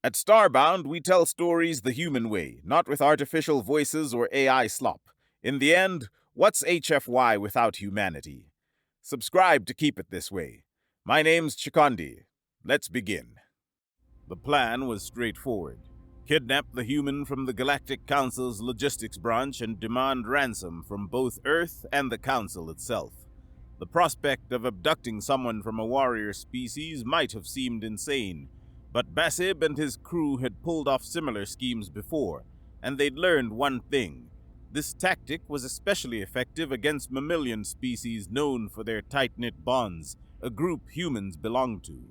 At Starbound, we tell stories the human way, not with artificial voices or AI slop. In the end, what's HFY without humanity? Subscribe to keep it this way. My name's Chikondi. Let's begin. The plan was straightforward. Kidnap the human from the Galactic Council's logistics branch and demand ransom from both Earth and the Council itself. The prospect of abducting someone from a warrior species might have seemed insane, but Basib and his crew had pulled off similar schemes before, and they'd learned one thing. This tactic was especially effective against mammalian species known for their tight-knit bonds, a group humans belonged to.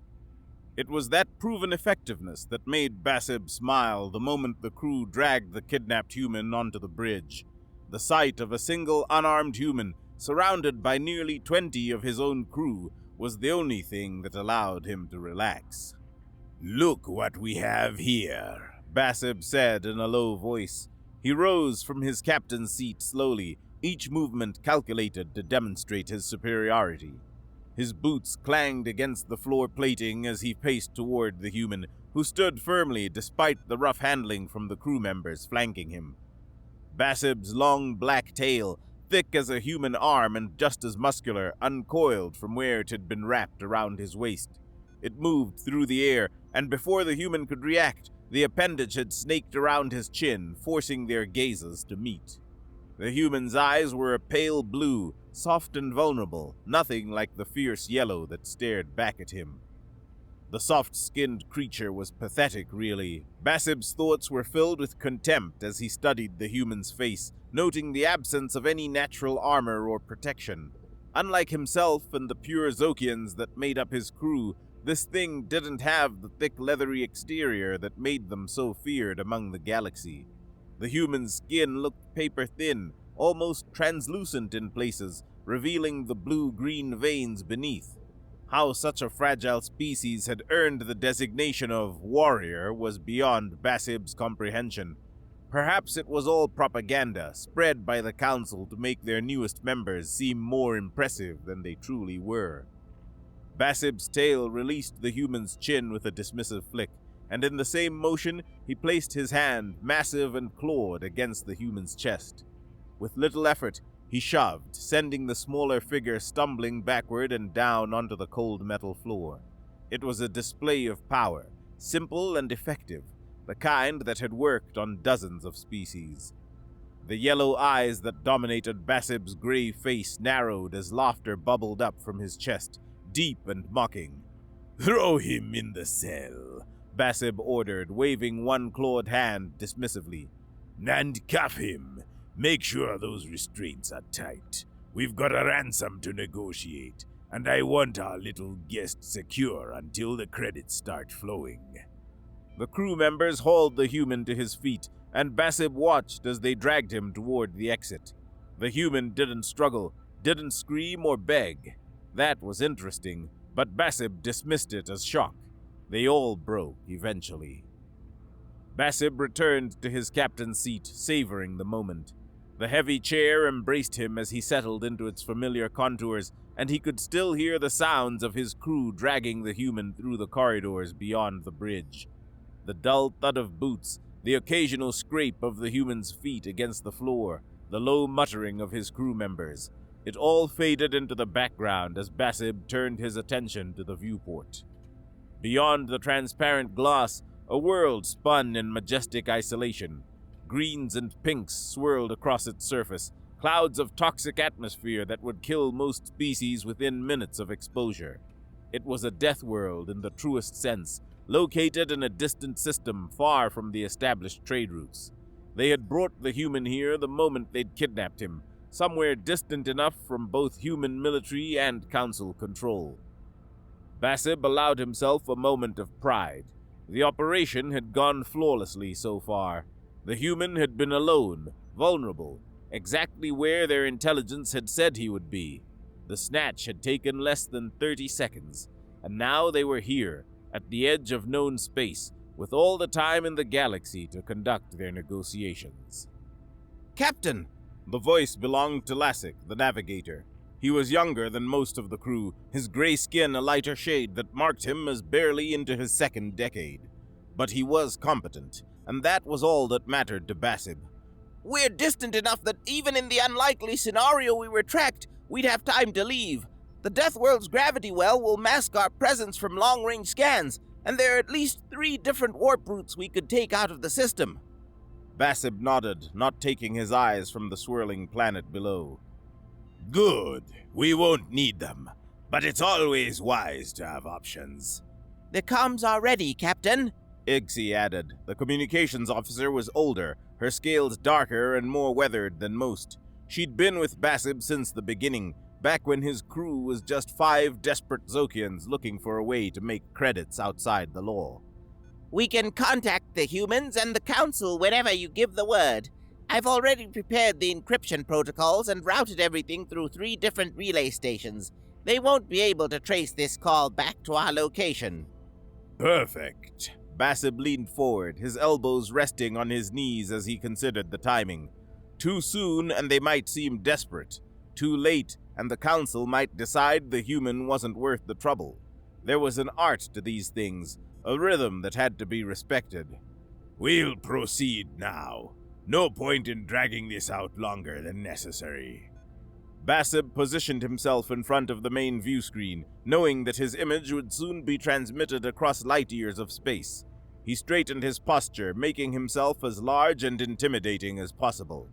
It was that proven effectiveness that made Basib smile the moment the crew dragged the kidnapped human onto the bridge. The sight of a single unarmed human, surrounded by nearly 20 of his own crew, was the only thing that allowed him to relax. "Look what we have here," Basib said in a low voice. He rose from his captain's seat slowly, each movement calculated to demonstrate his superiority. His boots clanged against the floor plating as he paced toward the human, who stood firmly despite the rough handling from the crew members flanking him. Basib's long black tail, thick as a human arm and just as muscular, uncoiled from where it had been wrapped around his waist. It moved through the air, and before the human could react, the appendage had snaked around his chin, forcing their gazes to meet. The human's eyes were a pale blue, soft and vulnerable, nothing like the fierce yellow that stared back at him. The soft-skinned creature was pathetic, really. Basib's thoughts were filled with contempt as he studied the human's face, noting the absence of any natural armor or protection. Unlike himself and the pure Zokians that made up his crew, this thing didn't have the thick leathery exterior that made them so feared among the galaxy. The human's skin looked paper-thin, almost translucent in places, revealing the blue-green veins beneath. How such a fragile species had earned the designation of warrior was beyond Basib's comprehension. Perhaps it was all propaganda, spread by the Council to make their newest members seem more impressive than they truly were. Basib's tail released the human's chin with a dismissive flick, and in the same motion he placed his hand, massive and clawed, against the human's chest. With little effort, he shoved, sending the smaller figure stumbling backward and down onto the cold metal floor. It was a display of power, simple and effective, the kind that had worked on dozens of species. The yellow eyes that dominated Basib's gray face narrowed as laughter bubbled up from his chest, deep and mocking. "Throw him in the cell," Basib ordered, waving one clawed hand dismissively. "And cuff him. Make sure those restraints are tight. We've got a ransom to negotiate, and I want our little guest secure until the credits start flowing." The crew members hauled the human to his feet, and Basib watched as they dragged him toward the exit. The human didn't struggle, didn't scream or beg. That was interesting, but Basib dismissed it as shock. They all broke eventually. Basib returned to his captain's seat, savoring the moment. The heavy chair embraced him as he settled into its familiar contours, and he could still hear the sounds of his crew dragging the human through the corridors beyond the bridge. The dull thud of boots, the occasional scrape of the human's feet against the floor, the low muttering of his crew members. It all faded into the background as Basib turned his attention to the viewport. Beyond the transparent glass, a world spun in majestic isolation. Greens and pinks swirled across its surface, clouds of toxic atmosphere that would kill most species within minutes of exposure. It was a deathworld in the truest sense, located in a distant system far from the established trade routes. They had brought the human here the moment they'd kidnapped him, somewhere distant enough from both human military and council control. Basib allowed himself a moment of pride. The operation had gone flawlessly so far. The human had been alone, vulnerable, exactly where their intelligence had said he would be. The snatch had taken less than 30 seconds, and now they were here, at the edge of known space, with all the time in the galaxy to conduct their negotiations. "Captain!" The voice belonged to Lassic, the navigator. He was younger than most of the crew, his gray skin a lighter shade that marked him as barely into his second decade. But he was competent, and that was all that mattered to Basib. We're distant enough that even in the unlikely scenario we were tracked, we'd have time to leave. The Deathworld's gravity well will mask our presence from long-range scans, and there are at least 3 different warp routes we could take out of the system. Basib nodded, not taking his eyes from the swirling planet below. Good. We won't need them, but it's always wise to have options. The comms are ready, Captain, Iggsy added. The communications officer was older, her scales darker and more weathered than most. She'd been with Basib since the beginning, back when his crew was just 5 desperate Zokians looking for a way to make credits outside the law. We can contact the humans and the Council whenever you give the word. I've already prepared the encryption protocols and routed everything through 3 different relay stations. They won't be able to trace this call back to our location. Perfect. Basib leaned forward, his elbows resting on his knees as he considered the timing. Too soon and they might seem desperate. Too late and the Council might decide the human wasn't worth the trouble. There was an art to these things, a rhythm that had to be respected. We'll proceed now. No point in dragging this out longer than necessary. Basib positioned himself in front of the main view screen, knowing that his image would soon be transmitted across light years of space. He straightened his posture, making himself as large and intimidating as possible.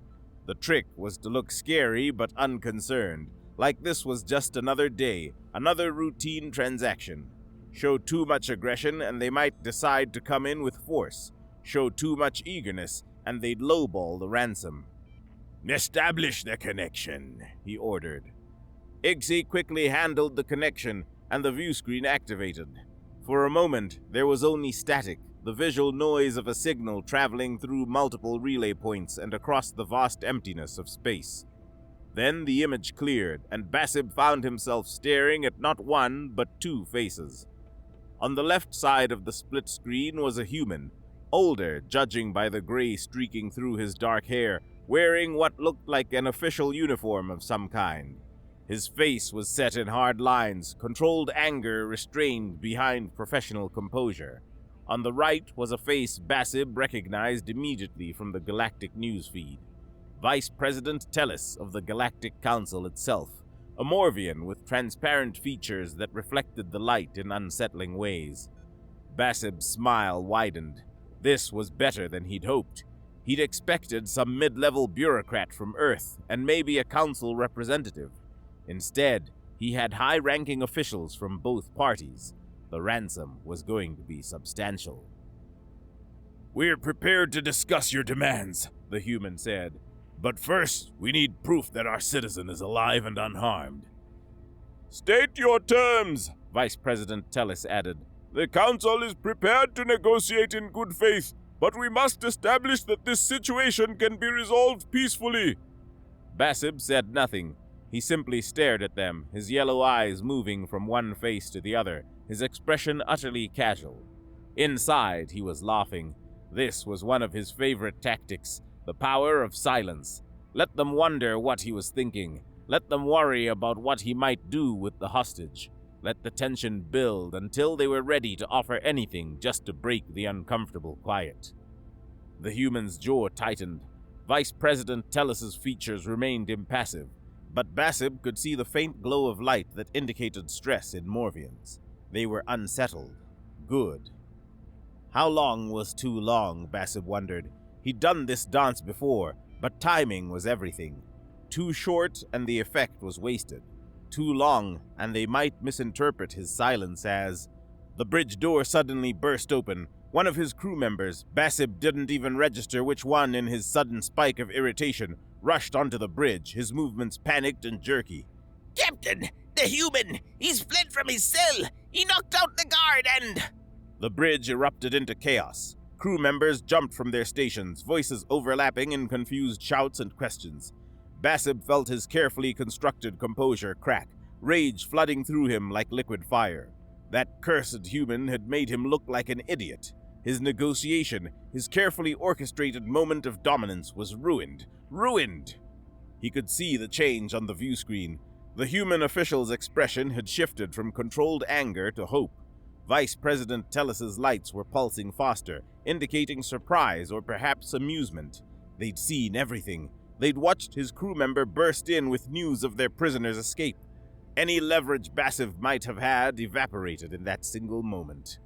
The trick was to look scary but unconcerned, like this was just another day, another routine transaction. Show too much aggression and they might decide to come in with force. Show too much eagerness and they'd lowball the ransom. Establish the connection, he ordered. Iggsy quickly handled the connection and the view screen activated. For a moment, there was only static, the visual noise of a signal traveling through multiple relay points and across the vast emptiness of space. Then the image cleared, and Basib found himself staring at not 1 but 2 faces. On the left side of the split screen was a human, older, judging by the gray streaking through his dark hair, wearing what looked like an official uniform of some kind. His face was set in hard lines, controlled anger restrained behind professional composure. On the right was a face Basib recognized immediately from the Galactic newsfeed. Vice President Tellus of the Galactic Council itself, a Morvian with transparent features that reflected the light in unsettling ways. Basib's smile widened. This was better than he'd hoped. He'd expected some mid-level bureaucrat from Earth and maybe a council representative. Instead, he had high-ranking officials from both parties. The ransom was going to be substantial. We're prepared to discuss your demands, the human said. But first, we need proof that our citizen is alive and unharmed. State your terms, Vice President Tellus added. The Council is prepared to negotiate in good faith, but we must establish that this situation can be resolved peacefully. Basib said nothing. He simply stared at them, his yellow eyes moving from one face to the other, his expression utterly casual. Inside, he was laughing. This was one of his favorite tactics, the power of silence. Let them wonder what he was thinking. Let them worry about what he might do with the hostage. Let the tension build until they were ready to offer anything just to break the uncomfortable quiet. The human's jaw tightened. Vice President Tellus's features remained impassive, but Basib could see the faint glow of light that indicated stress in Morvians. They were unsettled. Good. How long was too long, Basib wondered. He'd done this dance before, but timing was everything. Too short and the effect was wasted. Too long, and they might misinterpret his silence as... The bridge door suddenly burst open. One of his crew members, Basib didn't even register which one in his sudden spike of irritation, rushed onto the bridge, his movements panicked and jerky. Captain, the human! He's fled from his cell! He knocked out the guard and... The bridge erupted into chaos. Crew members jumped from their stations, voices overlapping in confused shouts and questions. Basib felt his carefully constructed composure crack, rage flooding through him like liquid fire. That cursed human had made him look like an idiot. His negotiation, his carefully orchestrated moment of dominance was ruined. Ruined! He could see the change on the view screen. The human official's expression had shifted from controlled anger to hope. Vice President Tellus's lights were pulsing faster, indicating surprise or perhaps amusement. They'd seen everything. They'd watched his crew member burst in with news of their prisoner's escape. Any leverage Basib might have had evaporated in that single moment.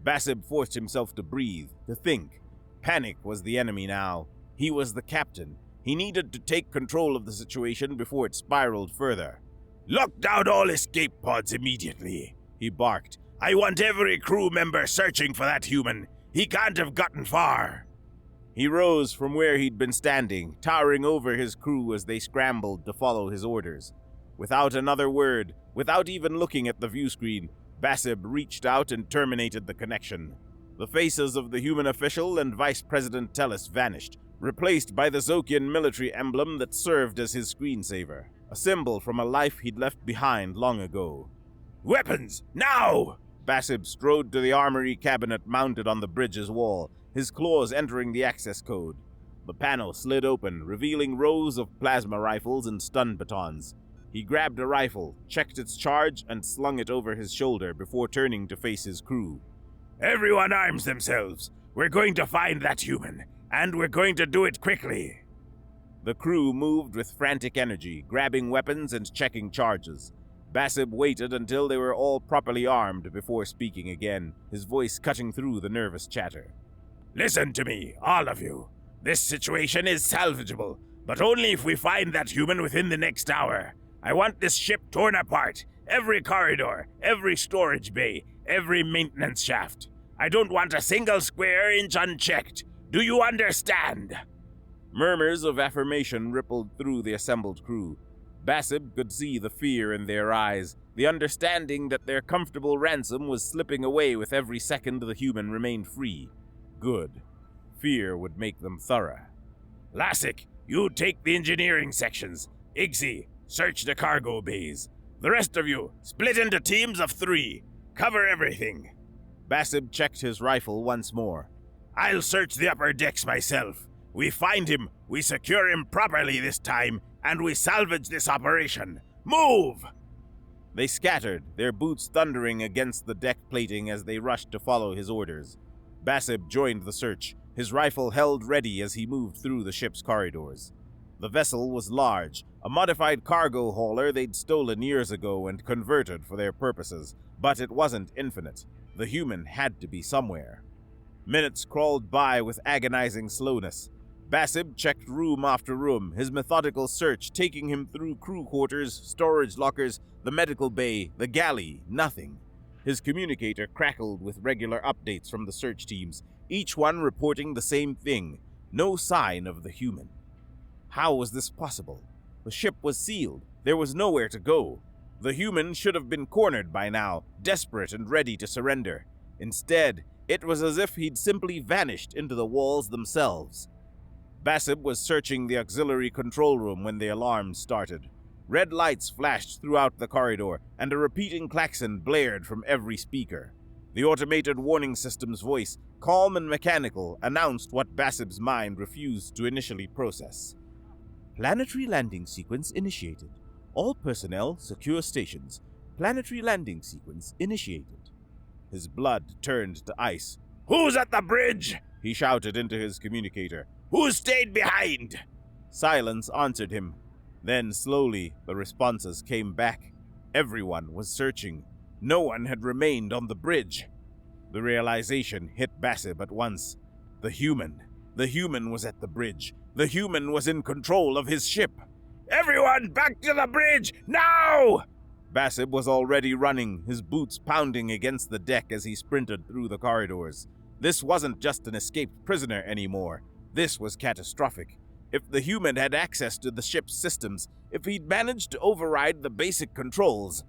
Basib forced himself to breathe, to think. Panic was the enemy now. He was the captain. He needed to take control of the situation before it spiraled further. "Lock down all escape pods immediately," he barked. "I want every crew member searching for that human. He can't have gotten far." He rose from where he'd been standing, towering over his crew as they scrambled to follow his orders. Without another word, without even looking at the view screen, Basib reached out and terminated the connection. The faces of the human official and Vice President Tellus vanished, replaced by the Zokian military emblem that served as his screensaver, a symbol from a life he'd left behind long ago. "Weapons, now!" Basib strode to the armory cabinet mounted on the bridge's wall, his claws entering the access code. The panel slid open, revealing rows of plasma rifles and stun batons. He grabbed a rifle, checked its charge, and slung it over his shoulder before turning to face his crew. "Everyone arms themselves. We're going to find that human, and we're going to do it quickly." The crew moved with frantic energy, grabbing weapons and checking charges. Basib waited until they were all properly armed before speaking again, his voice cutting through the nervous chatter. "Listen to me, all of you. This situation is salvageable, but only if we find that human within the next hour. I want this ship torn apart, every corridor, every storage bay, every maintenance shaft. I don't want a single square inch unchecked. Do you understand?" Murmurs of affirmation rippled through the assembled crew. Basib could see the fear in their eyes, the understanding that their comfortable ransom was slipping away with every second the human remained free. Good. Fear would make them thorough. "Lassic, you take the engineering sections. Igsy, search the cargo bays. The rest of you, split into teams of 3. Cover everything." Basib checked his rifle once more. "I'll search the upper decks myself. We find him, we secure him properly this time, and we salvage this operation. Move!" They scattered, their boots thundering against the deck plating as they rushed to follow his orders. Basib joined the search, his rifle held ready as he moved through the ship's corridors. The vessel was large, a modified cargo hauler they'd stolen years ago and converted for their purposes, but it wasn't infinite. The human had to be somewhere. Minutes crawled by with agonizing slowness. Basib checked room after room, his methodical search taking him through crew quarters, storage lockers, the medical bay, the galley, nothing. His communicator crackled with regular updates from the search teams, each one reporting the same thing: no sign of the human. How was this possible? The ship was sealed. There was nowhere to go. The human should have been cornered by now, desperate and ready to surrender. Instead, it was as if he'd simply vanished into the walls themselves. Basib was searching the auxiliary control room when the alarms started. Red lights flashed throughout the corridor, and a repeating klaxon blared from every speaker. The automated warning system's voice, calm and mechanical, announced what Basib's mind refused to initially process. Planetary landing sequence initiated. All personnel secure stations. Planetary landing sequence initiated. His blood turned to ice. "Who's at the bridge?" he shouted into his communicator. "Who stayed behind?" Silence answered him. Then, slowly, the responses came back. Everyone was searching. No one had remained on the bridge. The realization hit Basib at once. The human was at the bridge. The human was in control of his ship. "Everyone, back to the bridge, now!" Basib was already running, his boots pounding against the deck as he sprinted through the corridors. This wasn't just an escaped prisoner anymore. This was catastrophic. If the human had access to the ship's systems, if he'd managed to override the basic controls.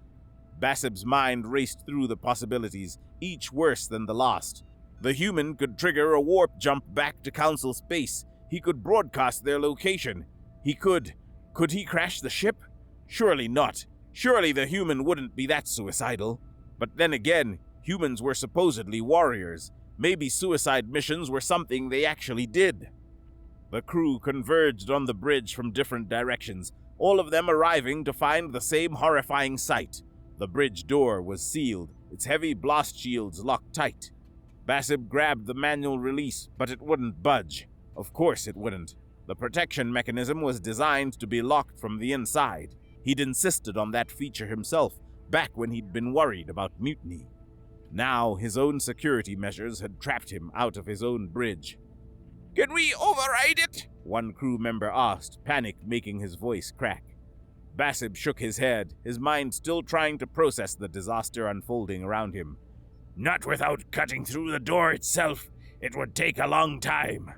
Basib's mind raced through the possibilities, each worse than the last. The human could trigger a warp jump back to Council space. He could broadcast their location. Could he crash the ship? Surely not. Surely the human wouldn't be that suicidal. But then again, humans were supposedly warriors. Maybe suicide missions were something they actually did. The crew converged on the bridge from different directions, all of them arriving to find the same horrifying sight. The bridge door was sealed, its heavy blast shields locked tight. Basib grabbed the manual release, but it wouldn't budge. Of course it wouldn't. The protection mechanism was designed to be locked from the inside. He'd insisted on that feature himself, back when he'd been worried about mutiny. Now his own security measures had trapped him out of his own bridge. "Can we override it?" One crew member asked, panic making his voice crack. Basib shook his head, his mind still trying to process the disaster unfolding around him. Not without cutting through the door itself. It would take a long time.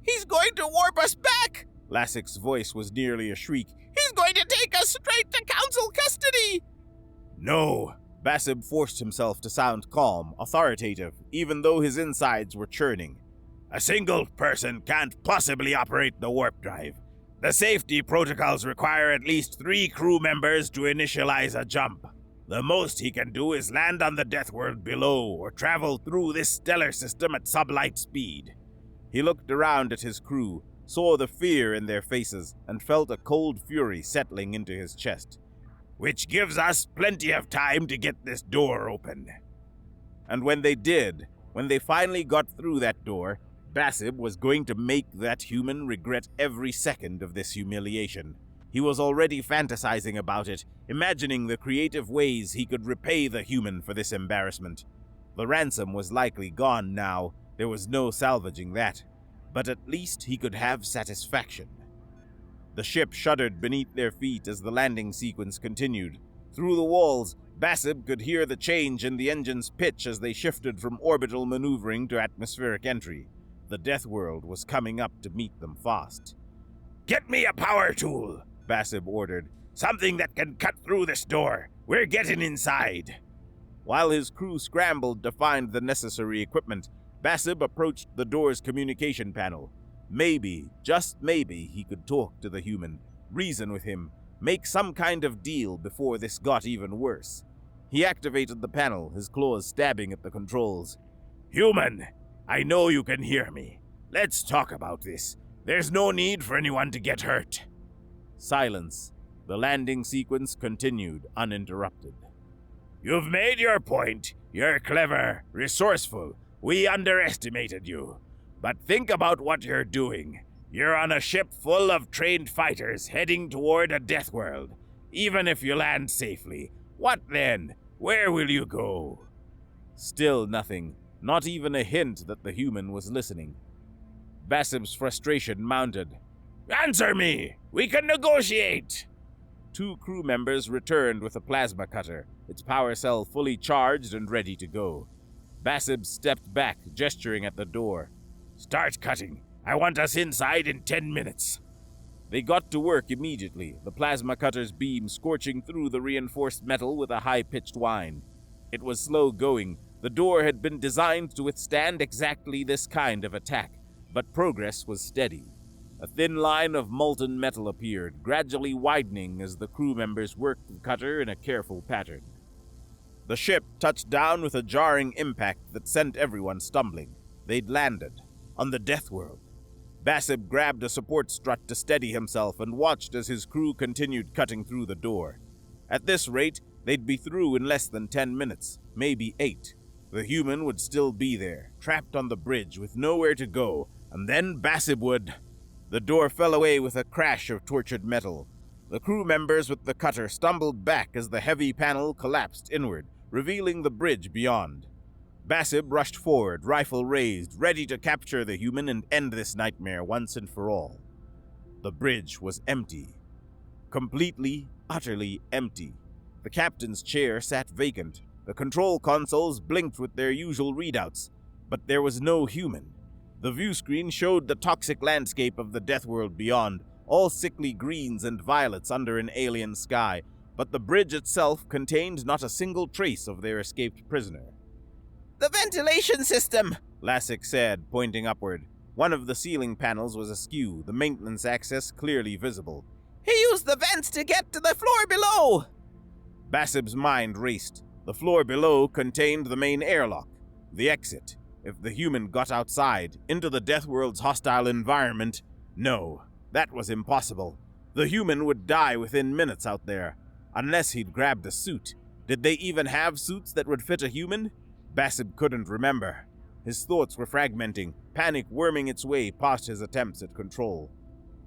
"He's going to warp us back!" Lassek's voice was nearly a shriek. "He's going to take us straight to council custody!" No. Basib forced himself to sound calm, authoritative, even though his insides were churning. A single person can't possibly operate the warp drive. The safety protocols require at least 3 crew members to initialize a jump. The most he can do is land on the deathworld below or travel through this stellar system at sublight speed. He looked around at his crew, saw the fear in their faces, and felt a cold fury settling into his chest. Which gives us plenty of time to get this door open. And when they did, when they finally got through that door, Basib was going to make that human regret every second of this humiliation. He was already fantasizing about it, imagining the creative ways he could repay the human for this embarrassment. The ransom was likely gone now, there was no salvaging that, but at least he could have satisfaction. The ship shuddered beneath their feet as the landing sequence continued. Through the walls, Basib could hear the change in the engine's pitch as they shifted from orbital maneuvering to atmospheric entry. The deathworld was coming up to meet them fast. "Get me a power tool," Basib ordered. "Something that can cut through this door. We're getting inside." While his crew scrambled to find the necessary equipment, Basib approached the door's communication panel. Maybe, just maybe, he could talk to the human, reason with him, make some kind of deal before this got even worse. He activated the panel, his claws stabbing at the controls. "Human, I know you can hear me. Let's talk about this. There's no need for anyone to get hurt." Silence. The landing sequence continued uninterrupted. "You've made your point. You're clever, resourceful. We underestimated you. But think about what you're doing. You're on a ship full of trained fighters heading toward a death world. Even if you land safely, what then? Where will you go?" Still nothing, not even a hint that the human was listening. Basib's frustration mounted. "Answer me! We can negotiate!" 2 crew members returned with a plasma cutter, its power cell fully charged and ready to go. Basib stepped back, gesturing at the door. "Start cutting. I want us inside in 10 minutes. They got to work immediately, the plasma cutter's beam scorching through the reinforced metal with a high-pitched whine. It was slow going. The door had been designed to withstand exactly this kind of attack, but progress was steady. A thin line of molten metal appeared, gradually widening as the crew members worked the cutter in a careful pattern. The ship touched down with a jarring impact that sent everyone stumbling. They'd landed on the deathworld. Basib grabbed a support strut to steady himself and watched as his crew continued cutting through the door. At this rate, they'd be through in less than 10 minutes, maybe 8. The human would still be there, trapped on the bridge with nowhere to go, and then Basib would... The door fell away with a crash of tortured metal. The crew members with the cutter stumbled back as the heavy panel collapsed inward, revealing the bridge beyond. Basib rushed forward, rifle raised, ready to capture the human and end this nightmare once and for all. The bridge was empty. Completely, utterly empty. The captain's chair sat vacant. The control consoles blinked with their usual readouts, but there was no human. The view screen showed the toxic landscape of the deathworld beyond, all sickly greens and violets under an alien sky, but the bridge itself contained not a single trace of their escaped prisoner. "The ventilation system," Lassek said, pointing upward. One of the ceiling panels was askew, the maintenance access clearly visible. "He used the vents to get to the floor below." Basib's mind raced. The floor below contained the main airlock, the exit. If the human got outside, into the Deathworld's hostile environment, no, that was impossible. The human would die within minutes out there, unless he'd grabbed a suit. Did they even have suits that would fit a human? Basib couldn't remember. His thoughts were fragmenting, panic worming its way past his attempts at control.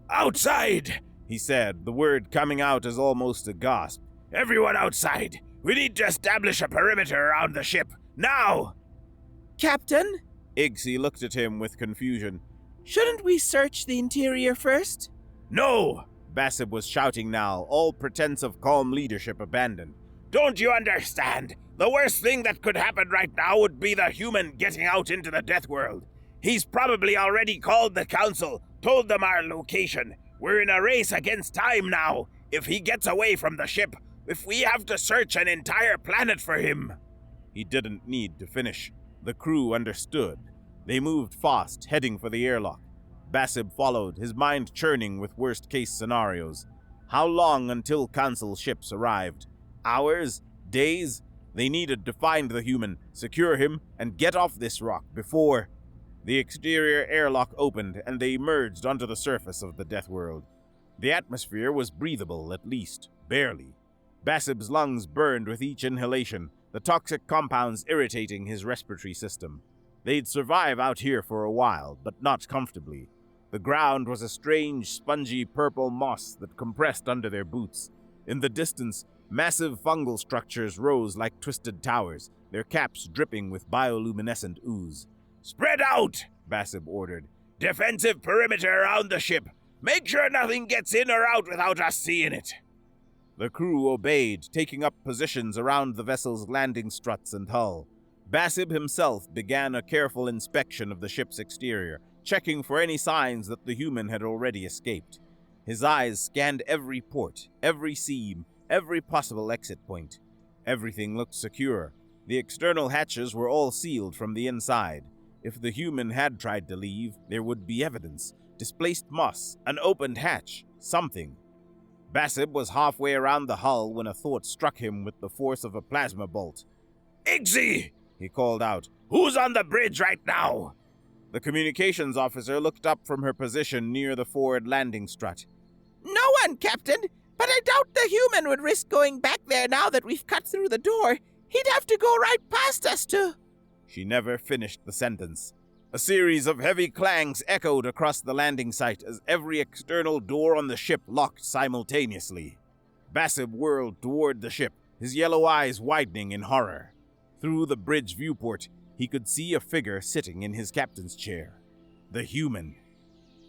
Outside! He said, the word coming out as almost a gasp. Everyone outside! We need to establish a perimeter around the ship, now! Captain, Iggsy looked at him with confusion. shouldn't we search the interior first? No! Basib was shouting now, all pretense of calm leadership abandoned. Don't you understand? The worst thing that could happen right now would be the human getting out into the deathworld. He's probably already called the council, told them our location. We're in a race against time now. If he gets away from the ship, if we have to search an entire planet for him. He didn't need to finish. The crew understood. They moved fast, heading for the airlock. Basib followed, his mind churning with worst-case scenarios. How long until council ships arrived? Hours? Days? They needed to find the human, secure him, and get off this rock before... The exterior airlock opened, and they emerged onto the surface of the deathworld. The atmosphere was breathable, at least, barely. Basib's lungs burned with each inhalation, the toxic compounds irritating his respiratory system. They'd survive out here for a while, but not comfortably. The ground was a strange, spongy purple moss that compressed under their boots. In the distance, massive fungal structures rose like twisted towers, their caps dripping with bioluminescent ooze. Spread out, Basib ordered. Defensive perimeter around the ship. Make sure nothing gets in or out without us seeing it. The crew obeyed, taking up positions around the vessel's landing struts and hull. Basib himself began a careful inspection of the ship's exterior, checking for any signs that the human had already escaped. His eyes scanned every port, every seam, every possible exit point. Everything looked secure. The external hatches were all sealed from the inside. If the human had tried to leave, there would be evidence. Displaced moss, an opened hatch, something. Basib was halfway around the hull when a thought struck him with the force of a plasma bolt. Iggsy! He called out. Who's on the bridge right now? The communications officer looked up from her position near the forward landing strut. No one, Captain, but I doubt the human would risk going back there now that we've cut through the door. He'd have to go right past us to... She never finished the sentence. A series of heavy clangs echoed across the landing site as every external door on the ship locked simultaneously. Basib whirled toward the ship, his yellow eyes widening in horror. Through the bridge viewport, he could see a figure sitting in his captain's chair. The human.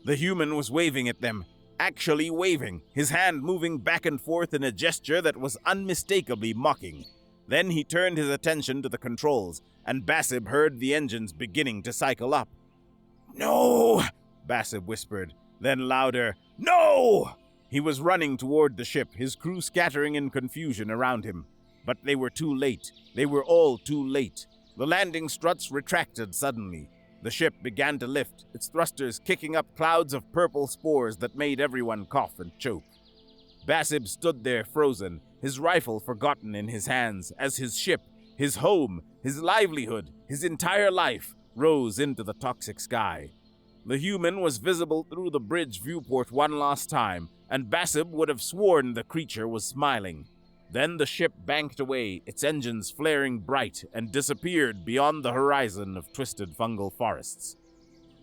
The human was waving at them, actually waving, his hand moving back and forth in a gesture that was unmistakably mocking. Then he turned his attention to the controls, and Basib heard the engines beginning to cycle up. No! Basib whispered, then louder, No! He was running toward the ship, his crew scattering in confusion around him. But they were too late. They were all too late. The landing struts retracted suddenly. The ship began to lift, its thrusters kicking up clouds of purple spores that made everyone cough and choke. Basib stood there frozen, his rifle forgotten in his hands, as his ship, his home, his livelihood, his entire life, rose into the toxic sky. The human was visible through the bridge viewport one last time, and Basib would have sworn the creature was smiling. Then the ship banked away, its engines flaring bright, and disappeared beyond the horizon of twisted fungal forests.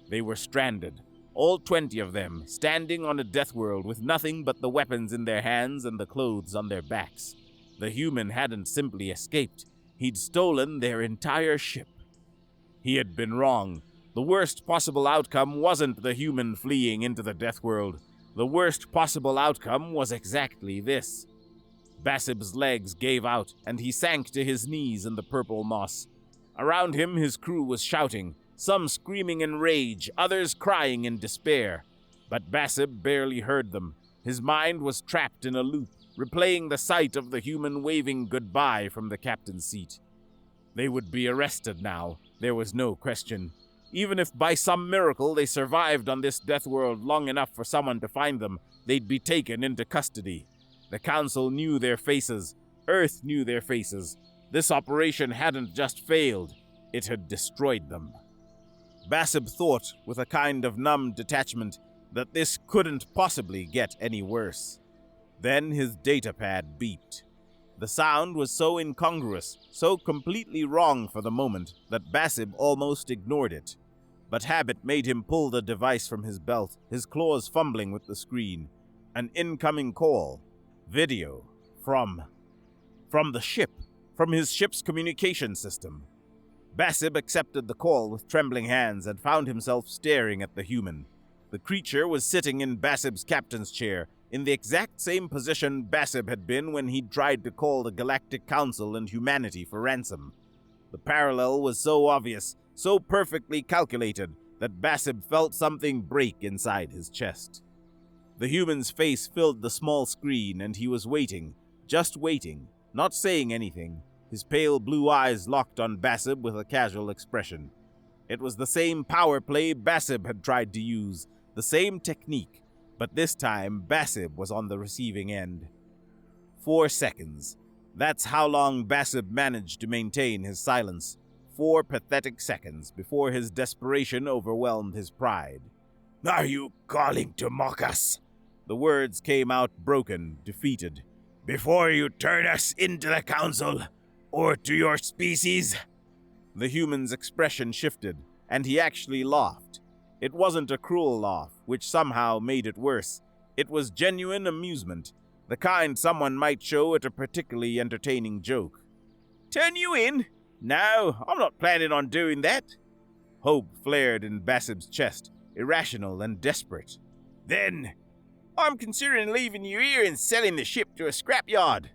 They were stranded, all 20 of them, standing on a deathworld with nothing but the weapons in their hands and the clothes on their backs. The human hadn't simply escaped. He'd stolen their entire ship. He had been wrong. The worst possible outcome wasn't the human fleeing into the deathworld. The worst possible outcome was exactly this. Basib's legs gave out, and he sank to his knees in the purple moss. Around him, his crew was shouting, some screaming in rage, others crying in despair. But Basib barely heard them. His mind was trapped in a loop, replaying the sight of the human waving goodbye from the captain's seat. They would be arrested now, there was no question. Even if by some miracle they survived on this deathworld long enough for someone to find them, they'd be taken into custody. The Council knew their faces. Earth knew their faces. This operation hadn't just failed, it had destroyed them. Basib thought, with a kind of numb detachment, that this couldn't possibly get any worse. Then his datapad beeped. The sound was so incongruous, so completely wrong for the moment, that Basib almost ignored it. But habit made him pull the device from his belt, his claws fumbling with the screen. An incoming call. Video. From the ship. From his ship's communication system. Basib accepted the call with trembling hands and found himself staring at the human. The creature was sitting in Basib's captain's chair, in the exact same position Basib had been when he'd tried to call the Galactic Council and humanity for ransom. The parallel was so obvious, so perfectly calculated, that Basib felt something break inside his chest. The human's face filled the small screen, and he was waiting, just waiting, not saying anything, his pale blue eyes locked on Basib with a casual expression. It was the same power play Basib had tried to use, the same technique, but this time Basib was on the receiving end. 4 seconds. That's how long Basib managed to maintain his silence. 4 pathetic seconds before his desperation overwhelmed his pride. Are you calling to mock us? The words came out broken, defeated. Before you turn us into the council, or to your species? The human's expression shifted, and he actually laughed. It wasn't a cruel laugh, which somehow made it worse. It was genuine amusement, the kind someone might show at a particularly entertaining joke. Turn you in? No, I'm not planning on doing that. Hope flared in Basib's chest, irrational and desperate. Then I'm considering leaving you here and selling the ship to a scrapyard.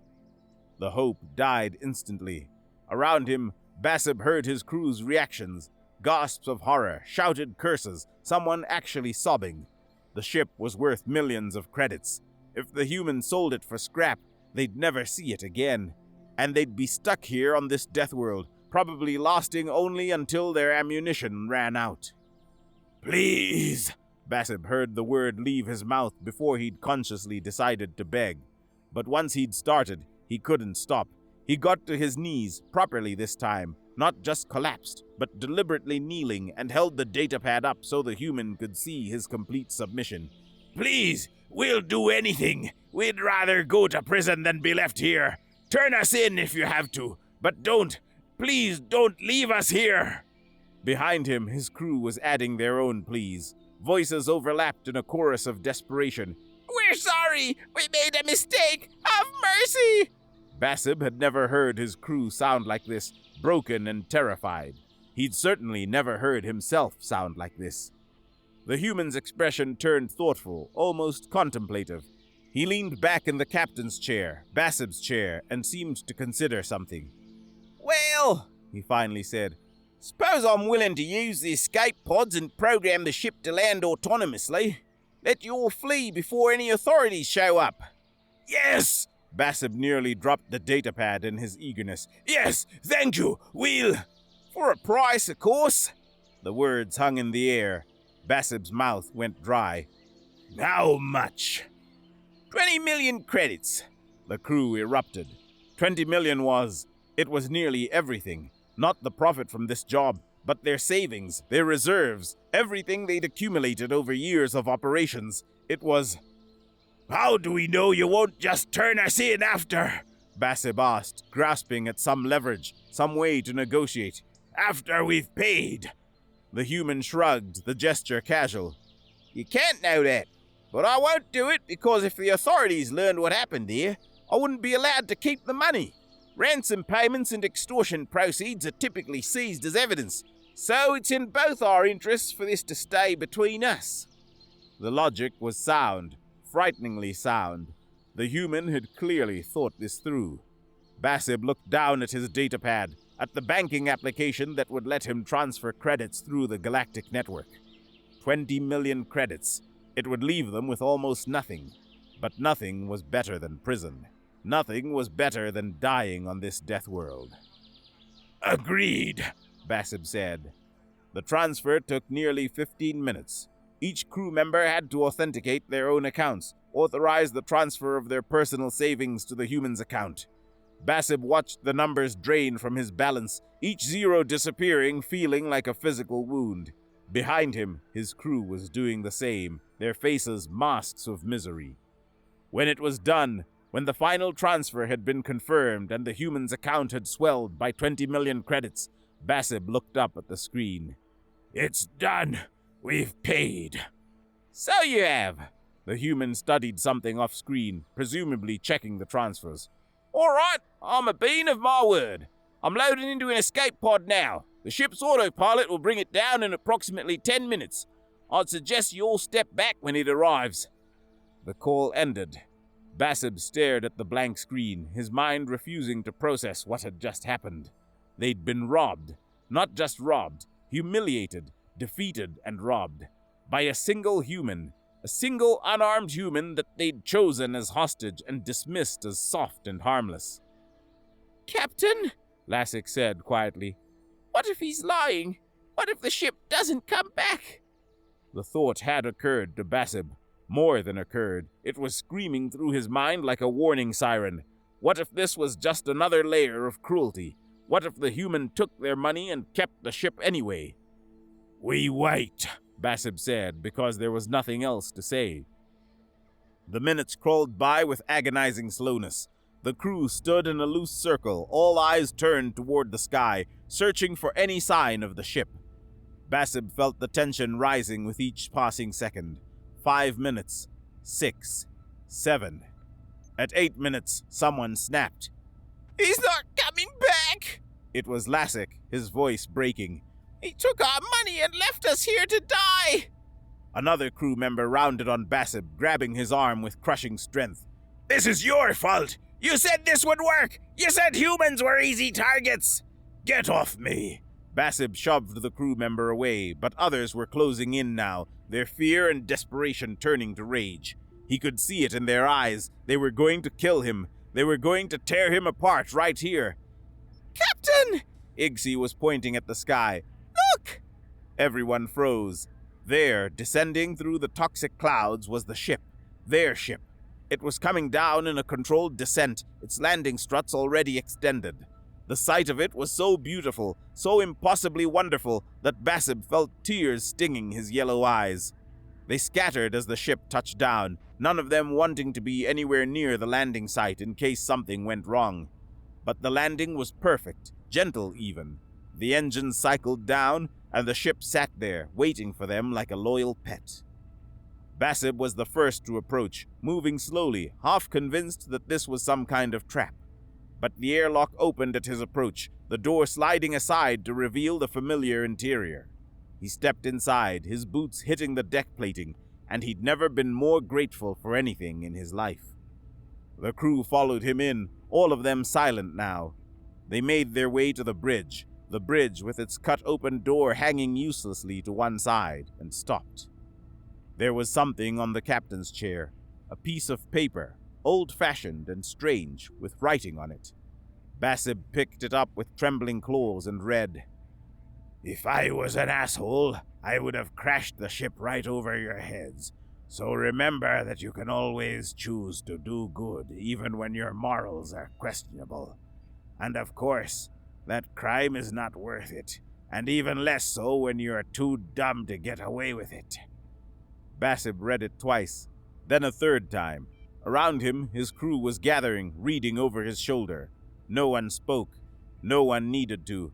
The hope died instantly. Around him, Basib heard his crew's reactions. Gasps of horror, shouted curses, someone actually sobbing. The ship was worth millions of credits. If the humans sold it for scrap, they'd never see it again. And they'd be stuck here on this deathworld, probably lasting only until their ammunition ran out. Please! Basib heard the word leave his mouth before he'd consciously decided to beg. But once he'd started, he couldn't stop. He got to his knees, properly this time, not just collapsed, but deliberately kneeling, and held the datapad up so the human could see his complete submission. Please, we'll do anything. We'd rather go to prison than be left here. Turn us in if you have to, but please don't leave us here. Behind him, his crew was adding their own pleas. Voices overlapped in a chorus of desperation. We're sorry! We made a mistake! Have mercy! Basib had never heard his crew sound like this, broken and terrified. He'd certainly never heard himself sound like this. The human's expression turned thoughtful, almost contemplative. He leaned back in the captain's chair, Basib's chair, and seemed to consider something. Well, he finally said, suppose I'm willing to use the escape pods and program the ship to land autonomously. Let you all flee before any authorities show up. Yes! Basib nearly dropped the datapad in his eagerness. Yes, thank you, we'll... For a price, of course. The words hung in the air. Basib's mouth went dry. How much? 20 million credits. The crew erupted. 20 million was... It was nearly everything. Not the profit from this job, but their savings, their reserves, everything they'd accumulated over years of operations. It was... How do we know you won't just turn us in after? Basib asked, grasping at some leverage, some way to negotiate. After we've paid. The human shrugged, the gesture casual. You can't know that, but I won't do it because if the authorities learned what happened here, I wouldn't be allowed to keep the money. Ransom payments and extortion proceeds are typically seized as evidence, so it's in both our interests for this to stay between us. The logic was sound, frighteningly sound. The human had clearly thought this through. Basib looked down at his datapad, at the banking application that would let him transfer credits through the galactic network. 20 million credits. It would leave them with almost nothing. But nothing was better than prison. Nothing was better than dying on this death world. Agreed, Basib said. The transfer took nearly 15 minutes. Each crew member had to authenticate their own accounts, authorize the transfer of their personal savings to the human's account. Basib watched the numbers drain from his balance, each zero disappearing, feeling like a physical wound. Behind him, his crew was doing the same, their faces masks of misery. When it was done, When the final transfer had been confirmed and the human's account had swelled by 20 million credits, Basib looked up at the screen. It's done. We've paid. So you have. The human studied something off screen, presumably checking the transfers. All right, I'm a bean of my word. I'm loading into an escape pod now. The ship's autopilot will bring it down in approximately 10 minutes. I'd suggest you all step back when it arrives. The call ended. Basib stared at the blank screen, his mind refusing to process what had just happened. They'd been robbed. Not just robbed, humiliated, defeated, and robbed. By a single human. A single unarmed human that they'd chosen as hostage and dismissed as soft and harmless. Captain, Lassick said quietly. what if he's lying? What if the ship doesn't come back? The thought had occurred to Basib. More than occurred. It was screaming through his mind like a warning siren. What if this was just another layer of cruelty? What if the human took their money and kept the ship anyway? We wait, Basib said, because there was nothing else to say. The minutes crawled by with agonizing slowness. The crew stood in a loose circle, all eyes turned toward the sky, searching for any sign of the ship. Basib felt the tension rising with each passing second. 5 minutes. 6. 7. At 8 minutes, someone snapped. He's not coming back! It was Lassick, his voice breaking. He took our money and left us here to die! Another crew member rounded on Basib, grabbing his arm with crushing strength. This is your fault! You said this would work! You said humans were easy targets! Get off me! Basib shoved the crew member away, but others were closing in now, their fear and desperation turning to rage. He could see it in their eyes. They were going to kill him. They were going to tear him apart right here. Captain! Igsy was pointing at the sky. Look! Everyone froze. There, descending through the toxic clouds, was the ship. Their ship. It was coming down in a controlled descent, its landing struts already extended. The sight of it was so beautiful, so impossibly wonderful, that Basib felt tears stinging his yellow eyes. They scattered as the ship touched down, none of them wanting to be anywhere near the landing site in case something went wrong. But the landing was perfect, gentle even. The engines cycled down, and the ship sat there, waiting for them like a loyal pet. Basib was the first to approach, moving slowly, half convinced that this was some kind of trap. But the airlock opened at his approach, the door sliding aside to reveal the familiar interior. He stepped inside, his boots hitting the deck plating, and he'd never been more grateful for anything in his life. The crew followed him in, all of them silent now. They made their way to the bridge with its cut-open door hanging uselessly to one side, and stopped. There was something on the captain's chair, a piece of paper, old-fashioned and strange, with writing on it. Basib picked it up with trembling claws and read, If I was an asshole, I would have crashed the ship right over your heads. So remember that you can always choose to do good, even when your morals are questionable. And of course, that crime is not worth it, and even less so when you're too dumb to get away with it. Basib read it twice, then a third time. Around him, his crew was gathering, reading over his shoulder. No one spoke. No one needed to.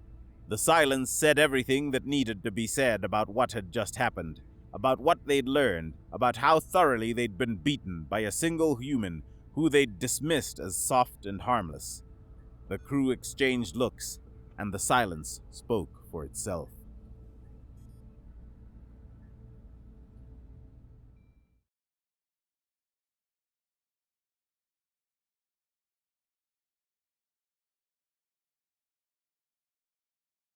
The silence said everything that needed to be said about what had just happened, about what they'd learned, about how thoroughly they'd been beaten by a single human who they'd dismissed as soft and harmless. The crew exchanged looks, and the silence spoke for itself.